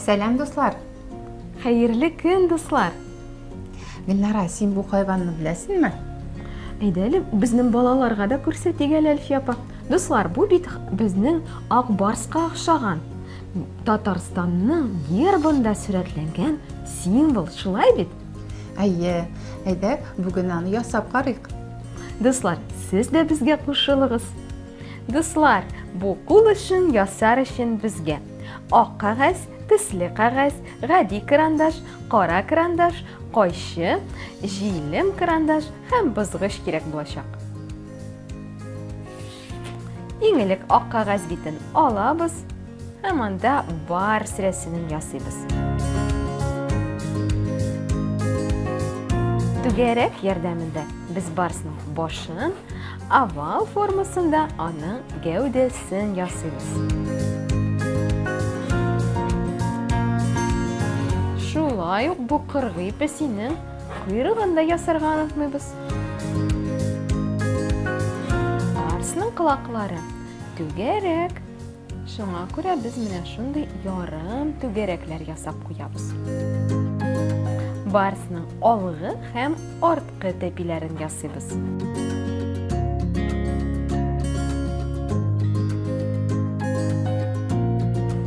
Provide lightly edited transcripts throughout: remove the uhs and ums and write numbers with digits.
Сәлам, дуслар. Хәерле көн, дуслар. Гөлнара, син бу хайванны беләсеңме? Әйдәле, безнең балаларга да күрсәтик әле, Әлфия апа. Дуслар, бу бит безнең ак барска охшаган. Татарстанның гербында сурәтләнгән символ, шулай бит? Әйе, әйдә, бүген аны ясап карыйк. Дуслар, сез дә безгә кушылыгыз. Дуслар, бу кул өчен, ясар өчен безгә ак кагаз, төсле кагаз, гади карандаш, кара карандаш, кайчы, җилем карандаш һәм бызгыч кирәк булачак. Иң элек ак кагаз битен алабыз һәм анда бар сөрәсен ясыйбыз. Түгәрәк ярдәмендә без барсының башын, овал формасында аның гәүдәсен ясыйбыз. Шулай ук бу кыргый песинең койрыгын да ясарга онытмыйбыз. Барсның колаклары түгәрәк. Шуңа күрә без менә шундый ярым түгәрәкләр ясап куябыз. Барсның алгы һәм арткы тәпиләрен ясыйбыз.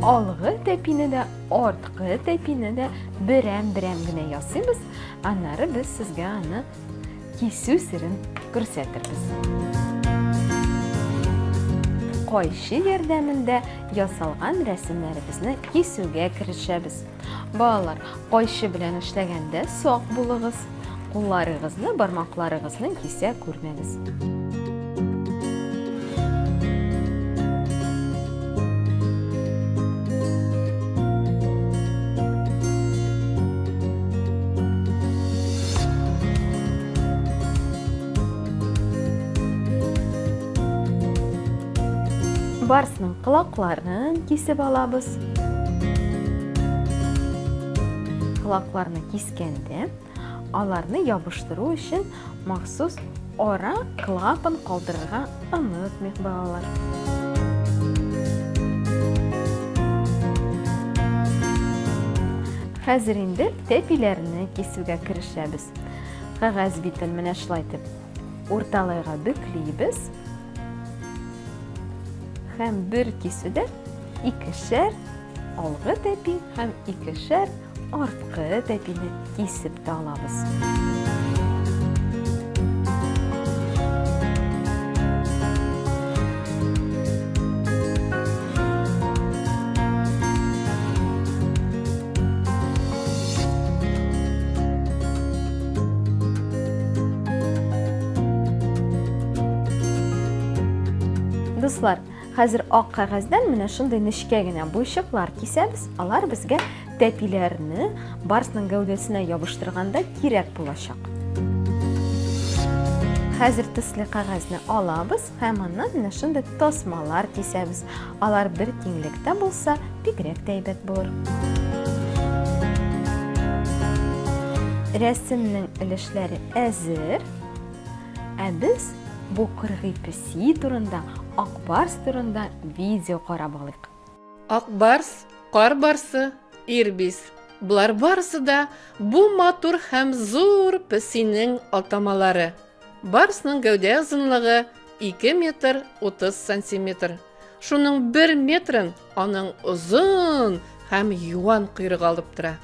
Алгы тәпине дә, арткы тәпине дә берәм-берәм генә ясыйбыз, аннары без сезгә аны кисү сирен күрсәтербез. Кайчы ярдәмендә ясалган рәсемнәребезне кисүгә керешәбез. Балалар, кайчы белән эшләгәндә сак булыгыз. Кулларыгызны, бармакларыгызны кисә күрмәгез. Барсның колакларын кисеп алабыз. Колакларны кискәндә, аларны ябыштыру өчен махсус ара клапан калдырырга онытмыйк, балалар. Хәзер инде тәпиләрне кисүгә керешәбез. Кагаз битен менә шулай итеп урталайга бөклибез. Һәм бер кисүдә икешәр алгы тәпи һәм икешәр арткы тәпине кисеп тә алабыз. Дуслар, хәзер ак кагаздан менә шундый нечкә генә буйчыклар кисәбез. Алар безгә тәпиләрне барсның гәүдәсенә ябыштырганда кирәк булачак. Хәзер төсле кагазны алабыз һәм аннан менә шундый тасмалар кисәбез. Алар бер тиңлектә булса, бигрәк тә әйбәт булыр. Рәсемнең өлешләре әзер. Ә без бу кыргый песи турында, ак барс турында видео карап алыйк. Ак барс, кар барсы, ирбис. Булар барысы да бу матур һәм зур песинең атамалары. Барсның гәүдә озынлыгы 2 метр 30 сантиметр. Шуның 1 метрын аның озын һәм юан койрыгы алып тора.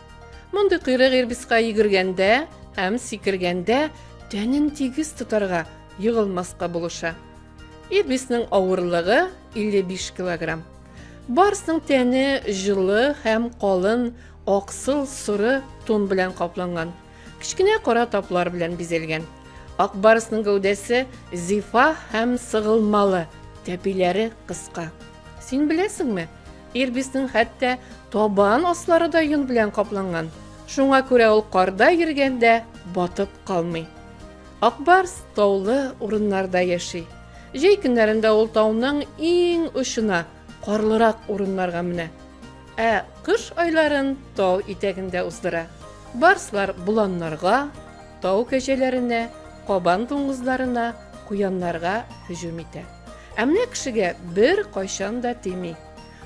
Мондый койрык ирбиска йөгергәндә һәм сикергәндә тәнен тигез тотарга, йыгылмаска булыша. Ирбиснең авырлыгы 55 килограмм. Барсның тәне җылы һәм калын аксыл соры тон белән капланган. Кичкенә кара таплар белән бизәлгән. Ак барсның гәүдәсе зифа һәм сыгылмалы, тәпиләре кыска. Син беләсеңме? Ирбиснең хәтта табан аслары да йон белән капланган. Шуңа күрә ул карда йөргәндә батып калмый. Ак барс таулы урыннарда яши. Җәй көннәрендә ул тауның иң очына, карлырак урыннарга менә. Ә кыш айларын тау итәгендә уздыра. Барслар буланнарга, тау кәҗәләренә, кабан дуңгызларына, куяннарга һөҗүм итә. Ә менә кешегә бер кайчан да тими.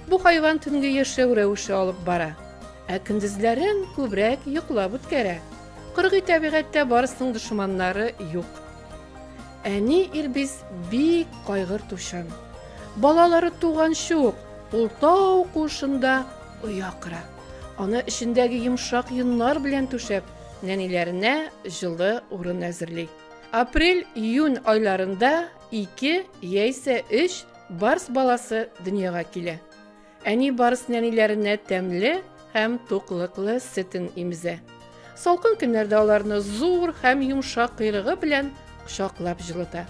Бу хайван төнге яшәү рәвеше алып бара. көндезләрен күбрәк йоклап үткәрә. Кыргый табигатьтә барысының дошманнары юк. Әни Ирбис бик кайгыртучан. Балалары туган шук, ул тау кушында уякыра. Аны эчендәге йомшак йоннар белән түшәп, нәниләренә җылы урын әзерли. Апрель-июнь айларында 2 яисә 3 барс баласы дөньяга килә. Әни барс нәниләренә тәмле һәм туклыклы сөтен имзә. Салкын көннәрдә аларны зур һәм йомшак койрыгы белән кочаклап җылыта.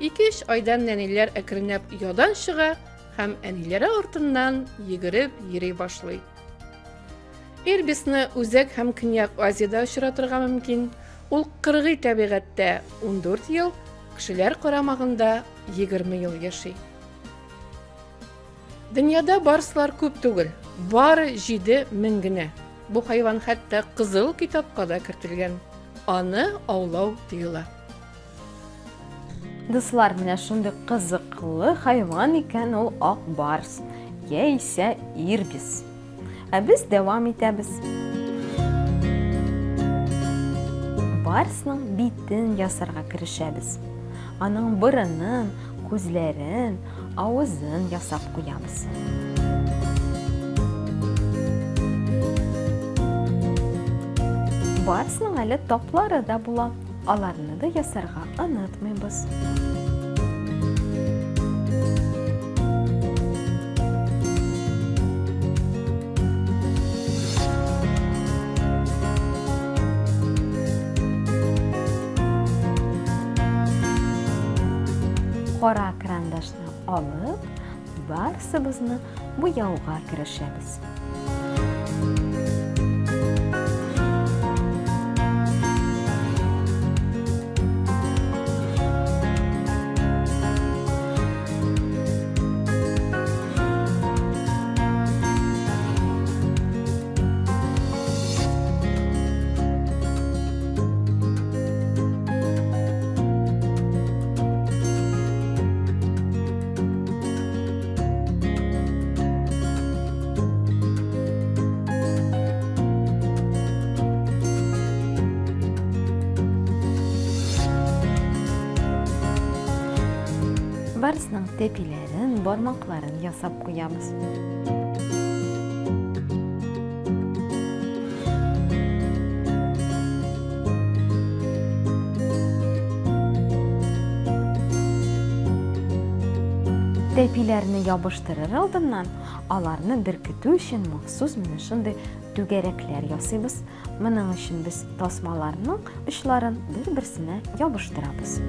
2-3 айдан нәниләр әкренләп ядан чыга һәм әниләре артыннан йөгереп йөри башлый. Ирбисны үзәк һәм Көньяк Азиядә очратырга мөмкин. Ул кыргый табигатьтә 14 ел, кешеләр карамагында 20 ел яши. Дөньяда барслар күп түгел, бары 7000 генә. Бу хайван хәтта кызыл китапка да кертелгән. Аны аулау тыела. Дуслар, менә шундый кызыклы хайван икән ул ак барс, яисә ирбис. Ә без дәвам итәбез. Барсның битен ясарга керешәбез. Аның борынын, күзләрен, авызын ясап куябыз. Барсның әле таплары да була. Аларны да ясарга онытмыйбыз. Кара карандашны алып, барсыбызны буяуга керешәбез. Барсның тәпиләрен, бармакларын ясап куябыз. Тәпиләрне ябыштырыр алдыннан аларны беркетү өчен махсус менә шундый түгәрәкләр ясыйбыз. Моның өчен без тасмаларның очларын бер-берсенә ябыштырабыз.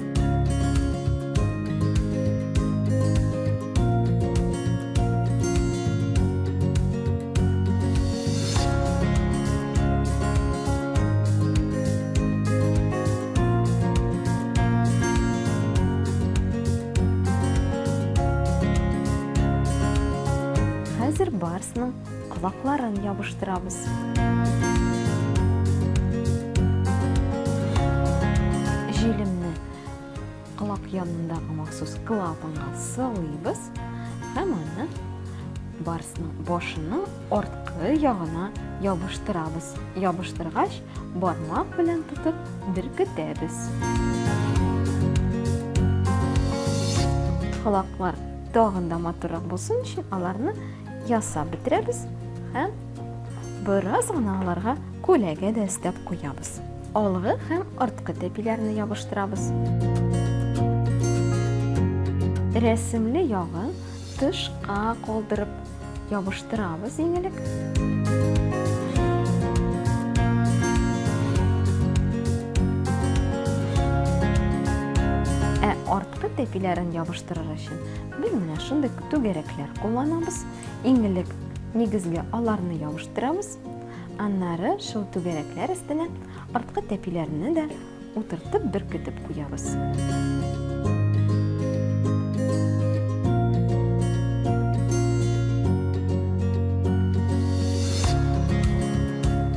Хәзер барсның колакларын ябыштырабыз. Җилемне колак янындагы махсус клапанга сылыйбыз һәм аны барсның башының арткы ягына ябыштырабыз. Ябыштыргач, бармак белән тотып беркетәбез. Колаклар тагын да матуррак булсын өчен аларны ясап бетерәбез һәм бераз гына аларга күләгә дә өстәп куябыз. Алгы һәм арткы тәпиләрне ябыштырабыз. Рәсемле ягын тышка калдырып ябыштырабыз иңелек. Арткы тәпиләрен ябыштырыр өчен без менә шундый түгәрәкләр кулланабыз. Иңелек нигезгә аларны ябыштырабыз. Аннары шул түгәрәкләр өстенә арткы тәпиләрне дә утыртып беркетеп куябыз.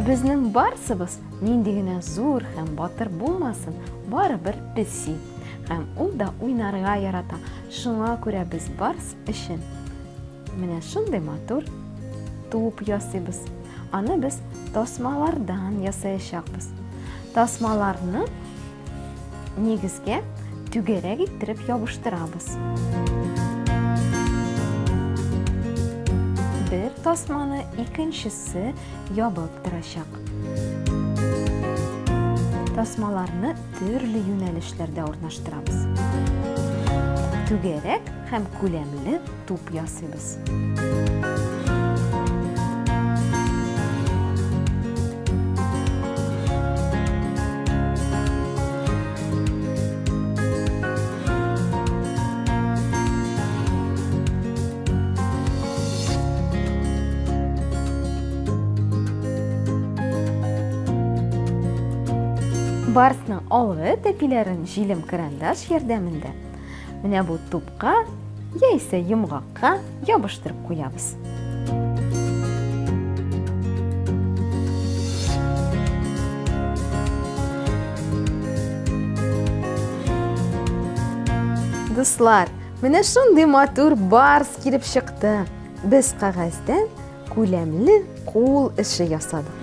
Безнең барсыбыз нинди генә зур һәм батыр булмасын, барыбер песи. Һәм ул да уйнарга ярата. Шуңа күрә без барс өчен менә шундый матур туп ясыйбыз. аны без тасмалардан ясаячакбыз. Тасмаларны нигезгә түгәрәк иттереп ябыштырабыз. Бер тасманы икенчесе ябып торачак. Тасмаларны төрле юнәлешләрдә урнаштырабыз. Түгәрәк һәм күләмле туп ясыйбыз. Барсның алгы тәпиләрен җилем карандаш ярдәмендә менә бу тупка яисә йомгакка ябыштырып куябыз. Дуслар, менә шундый матур барс килеп чыкты. Без кагазьдән күләмле кул эше ясадык.